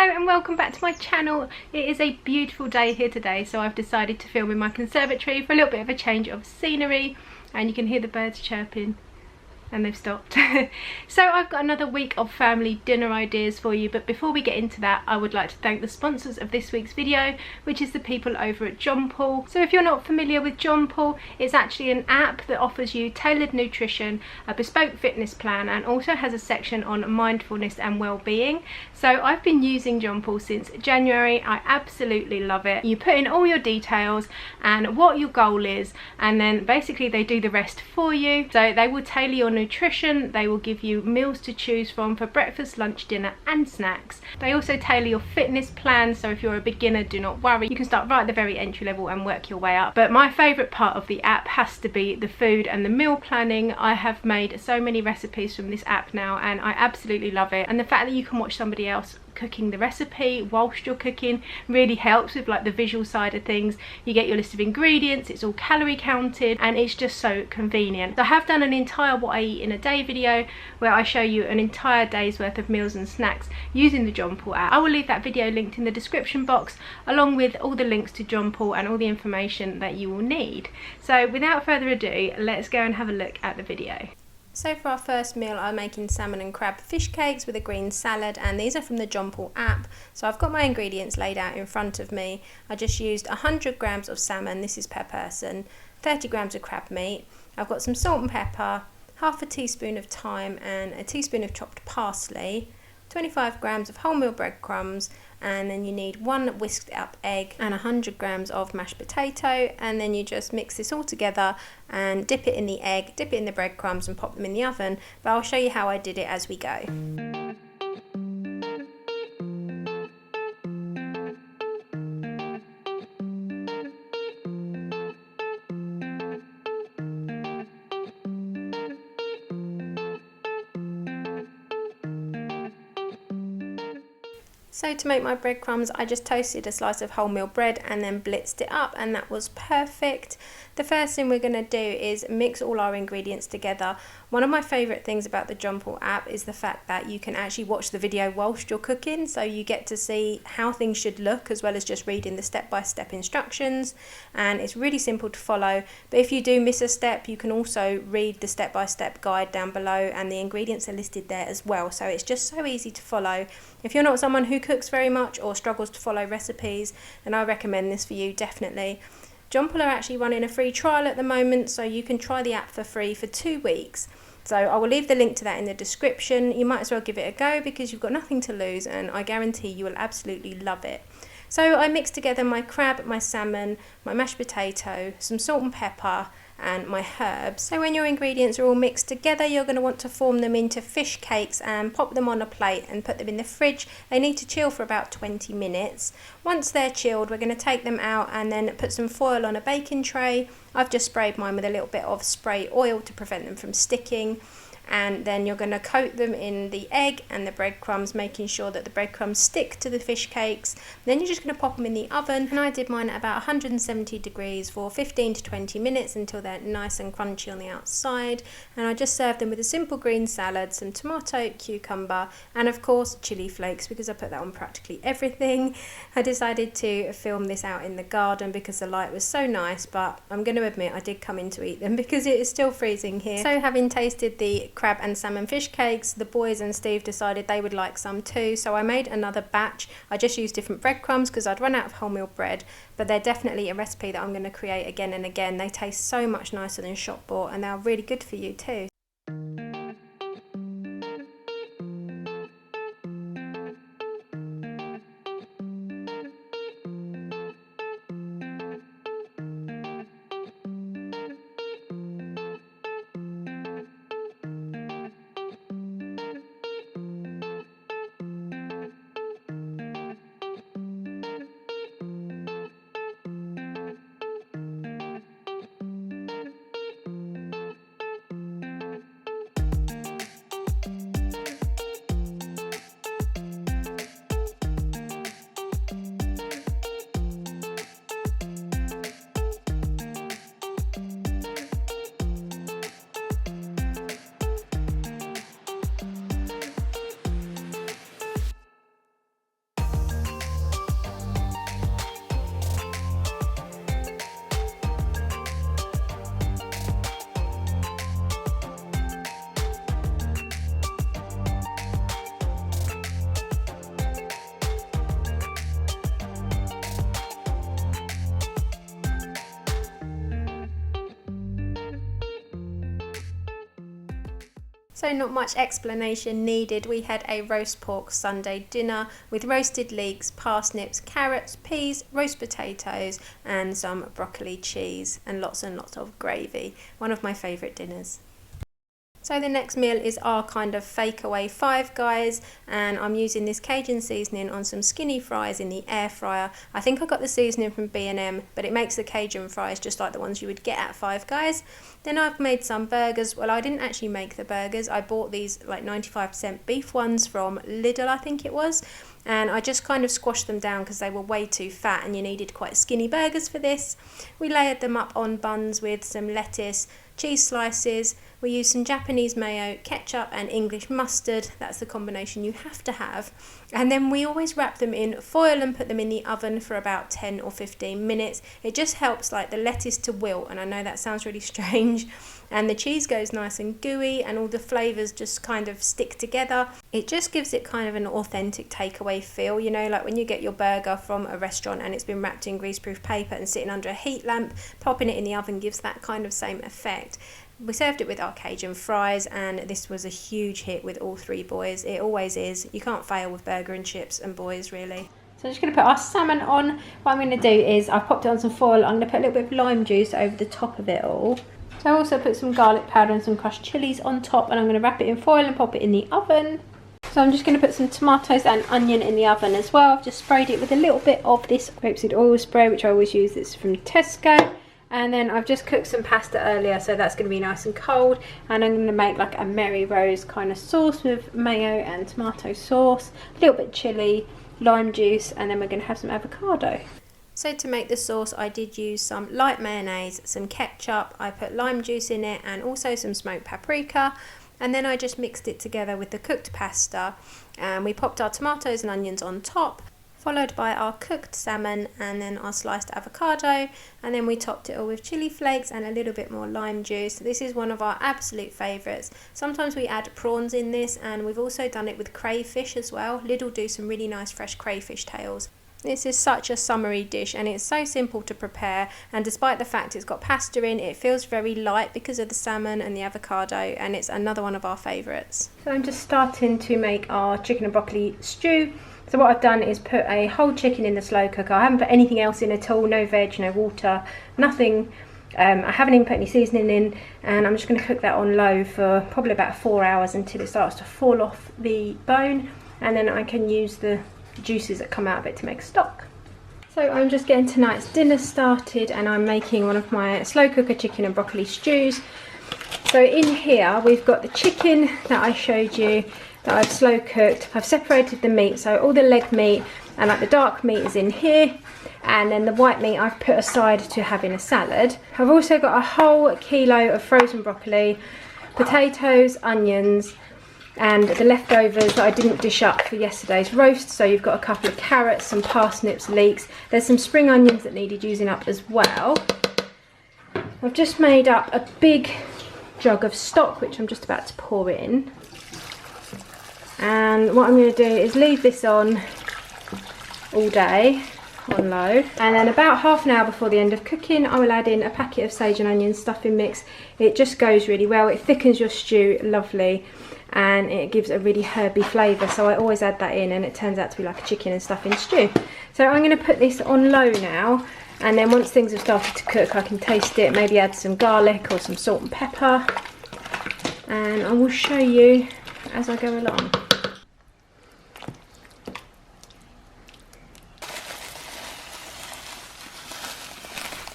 Hello and welcome back to my channel. It is a beautiful day here today, so I've decided to film in my conservatory for a little bit of a change of scenery, and you can hear the birds chirping and they've stopped. So I've got another week of family dinner ideas for you, but before we get into that, I would like to thank the sponsors of this week's video, which is the people over at Jonple. So if you're not familiar with Jonple, it's actually an app that offers you tailored nutrition, a bespoke fitness plan, and also has a section on mindfulness and well-being. So I've been using Jonple since January. I absolutely love it. You put in all your details and what your goal is, and then basically they do the rest for you. So they will tailor your nutrition, they will give you meals to choose from for breakfast, lunch, dinner and snacks. They also tailor your fitness plan, so if you're a beginner, do not worry, you can start right at the very entry level and work your way up. But my favourite part of the app has to be the food and the meal planning. I have made so many recipes from this app now and I absolutely love it, and the fact that you can watch somebody else cooking the recipe whilst you're cooking really helps with like the visual side of things. You get your list of ingredients, it's all calorie counted, and it's just so convenient. So I have done an entire what I eat in a day video where I show you an entire day's worth of meals and snacks using the Jonple app. I will leave that video linked in the description box, along with all the links to Jonple and all the information that you will need. So without further ado, let's go and have a look at the video. So for our first meal, I'm making salmon and crab fish cakes with a green salad, and these are from the Jonple app. So I've got my ingredients laid out in front of me. I just used 100 grams of salmon, this is per person, 30 grams of crab meat. I've got some salt and pepper, half a teaspoon of thyme and a teaspoon of chopped parsley, 25 grams of wholemeal breadcrumbs, and then you need one whisked up egg and 100 grams of mashed potato, and then you just mix this all together and dip it in the egg, dip it in the breadcrumbs and pop them in the oven. But I'll show you how I did it as we go. So to make my breadcrumbs, I just toasted a slice of wholemeal bread and then blitzed it up, and that was perfect. The first thing we're going to do is mix all our ingredients together. One of my favourite things about the Jonple app is the fact that you can actually watch the video whilst you're cooking, so you get to see how things should look as well as just reading the step-by-step instructions, and it's really simple to follow. But if you do miss a step, you can also read the step-by-step guide down below, and the ingredients are listed there as well, so it's just so easy to follow. If you're not someone who cooks very much or struggles to follow recipes, then I recommend this for you, definitely. Jonple are actually running a free trial at the moment, so you can try the app for free for 2 weeks. So I will leave the link to that in the description. You might as well give it a go because you've got nothing to lose, and I guarantee you will absolutely love it. So I mixed together my crab, my salmon, my mashed potato, some salt and pepper, and my herbs. So when your ingredients are all mixed together, you're going to want to form them into fish cakes and pop them on a plate and put them in the fridge. They need to chill for about 20 minutes. Once they're chilled, we're going to take them out and then put some foil on a baking tray. I've just sprayed mine with a little bit of spray oil to prevent them from sticking. And then you're going to coat them in the egg and the breadcrumbs, making sure that the breadcrumbs stick to the fish cakes. Then you're just going to pop them in the oven, and I did mine at about 170 degrees for 15 to 20 minutes until they're nice and crunchy on the outside. And I just served them with a simple green salad, some tomato, cucumber, and of course chili flakes, because I put that on practically everything. I decided to film this out in the garden because the light was so nice, but I'm going to admit I did come in to eat them because it is still freezing here. So having tasted the crab and salmon fish cakes, the boys and Steve decided they would like some too, so I made another batch. I just used different breadcrumbs because I'd run out of wholemeal bread, but they're definitely a recipe that I'm going to create again and again. They taste so much nicer than shop bought, and they're really good for you too. So not much explanation needed. We had a roast pork Sunday dinner with roasted leeks, parsnips, carrots, peas, roast potatoes and some broccoli cheese and lots of gravy. One of my favourite dinners. So the next meal is our kind of Fakeaway Five Guys, and I'm using this Cajun seasoning on some skinny fries in the air fryer. I think I got the seasoning from B&M, but it makes the Cajun fries just like the ones you would get at Five Guys. Then I've made some burgers. Well, I didn't actually make the burgers. I bought these like 95% beef ones from Lidl, I think it was. And I just kind of squashed them down because they were way too fat and you needed quite skinny burgers for this. We layered them up on buns with some lettuce, cheese slices. We used some Japanese mayo, ketchup and English mustard. That's the combination you have to have. And then we always wrap them in foil and put them in the oven for about 10 or 15 minutes. It just helps like the lettuce to wilt, and I know that sounds really strange. And the cheese goes nice and gooey and all the flavours just kind of stick together. It just gives it kind of an authentic takeaway feel, you know, like when you get your burger from a restaurant and it's been wrapped in greaseproof paper and sitting under a heat lamp, popping it in the oven gives that kind of same effect. We served it with our Cajun fries and this was a huge hit with all three boys. It always is. You can't fail with burger and chips and boys really. So I'm just going to put our salmon on. What I'm going to do is I've popped it on some foil. I'm going to put a little bit of lime juice over the top of it all. So I also put some garlic powder and some crushed chillies on top, and I'm going to wrap it in foil and pop it in the oven. So I'm just going to put some tomatoes and onion in the oven as well. I've just sprayed it with a little bit of this rapeseed oil spray, which I always use. It's from Tesco. And then I've just cooked some pasta earlier, so that's going to be nice and cold. And I'm going to make like a Mary Rose kind of sauce with mayo and tomato sauce, a little bit chilli, lime juice, and then we're going to have some avocado. So to make the sauce I did use some light mayonnaise, some ketchup, I put lime juice in it and also some smoked paprika, and then I just mixed it together with the cooked pasta, and we popped our tomatoes and onions on top, followed by our cooked salmon and then our sliced avocado, and then we topped it all with chili flakes and a little bit more lime juice. This is one of our absolute favourites. Sometimes we add prawns in this, and we've also done it with crayfish as well. Lidl do some really nice fresh crayfish tails. This is such a summery dish and it's so simple to prepare, and despite the fact it's got pasta in, it feels very light because of the salmon and the avocado, and it's another one of our favourites. So I'm just starting to make our chicken and broccoli stew. So what I've done is put a whole chicken in the slow cooker. I haven't put anything else in at all, no veg, no water, nothing. I haven't even put any seasoning in, and I'm just going to cook that on low for probably about 4 hours until it starts to fall off the bone, and then I can use the juices that come out of it to make stock. So I'm just getting tonight's dinner started, and I'm making one of my slow cooker chicken and broccoli stews. So in here we've got the chicken that I showed you that I've slow cooked. I've separated the meat, so all the leg meat and like the dark meat is in here, and then the white meat I've put aside to have in a salad. I've also got a whole kilo of frozen broccoli, potatoes, onions, and the leftovers that I didn't dish up for yesterday's roast. So you've got a couple of carrots, some parsnips, leeks. There's some spring onions that needed using up as well. I've just made up a big jug of stock, which I'm just about to pour in. And what I'm going to do is leave this on all day on low, and then about half an hour before the end of cooking I will add in a packet of sage and onion stuffing mix. It just goes really well, it thickens your stew lovely, and it gives a really herby flavour, so I always add that in, and it turns out to be like a chicken and stuffing stew. So I'm going to put this on low now, and then once things have started to cook I can taste it, maybe add some garlic or some salt and pepper, and I will show you as I go along.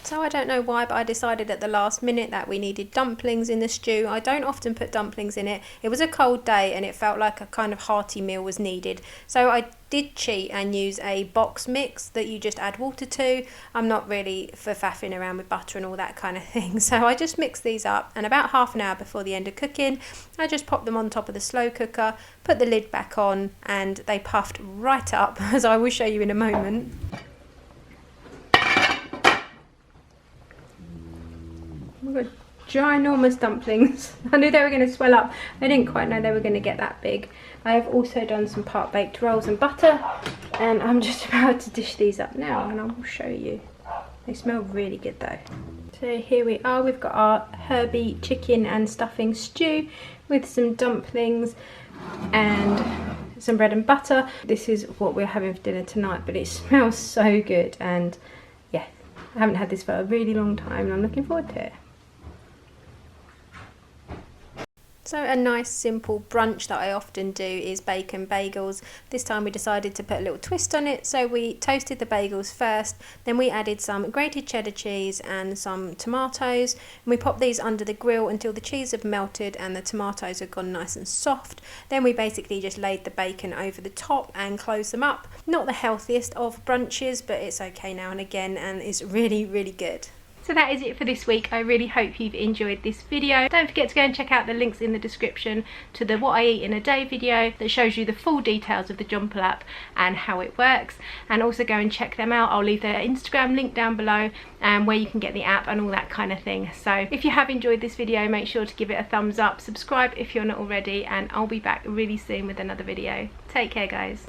So I don't know why, but I decided at the last minute that we needed dumplings in the stew. I don't often put dumplings in it. It was a cold day and it felt like a kind of hearty meal was needed. So I did cheat and use a box mix that you just add water to. I'm not really for faffing around with butter and all that kind of thing. So I just mixed these up, and about half an hour before the end of cooking, I just popped them on top of the slow cooker, put the lid back on, and they puffed right up, as I will show you in a moment. We've got ginormous dumplings. I knew they were going to swell up. I didn't quite know they were going to get that big. I have also done some part baked rolls and butter, and I'm just about to dish these up now and I will show you. They smell really good though. So here we are, we've got our herby chicken and stuffing stew with some dumplings and some bread and butter. This is what we're having for dinner tonight, but it smells so good, and yeah, I haven't had this for a really long time and I'm looking forward to it. So a nice simple brunch that I often do is bacon bagels. This time we decided to put a little twist on it, so we toasted the bagels first, then we added some grated cheddar cheese and some tomatoes, and we popped these under the grill until the cheese had melted and the tomatoes had gone nice and soft. Then we basically just laid the bacon over the top and closed them up. Not the healthiest of brunches, but it's okay now and again, and it's really, really good. So that is it for this week. I really hope you've enjoyed this video. Don't forget to go and check out the links in the description to the what I eat in a day video that shows you the full details of the Jonple app and how it works, and also go and check them out. I'll leave their Instagram link down below and where you can get the app and all that kind of thing. So if you have enjoyed this video, make sure to give it a thumbs up, subscribe if you're not already, and I'll be back really soon with another video. Take care, guys.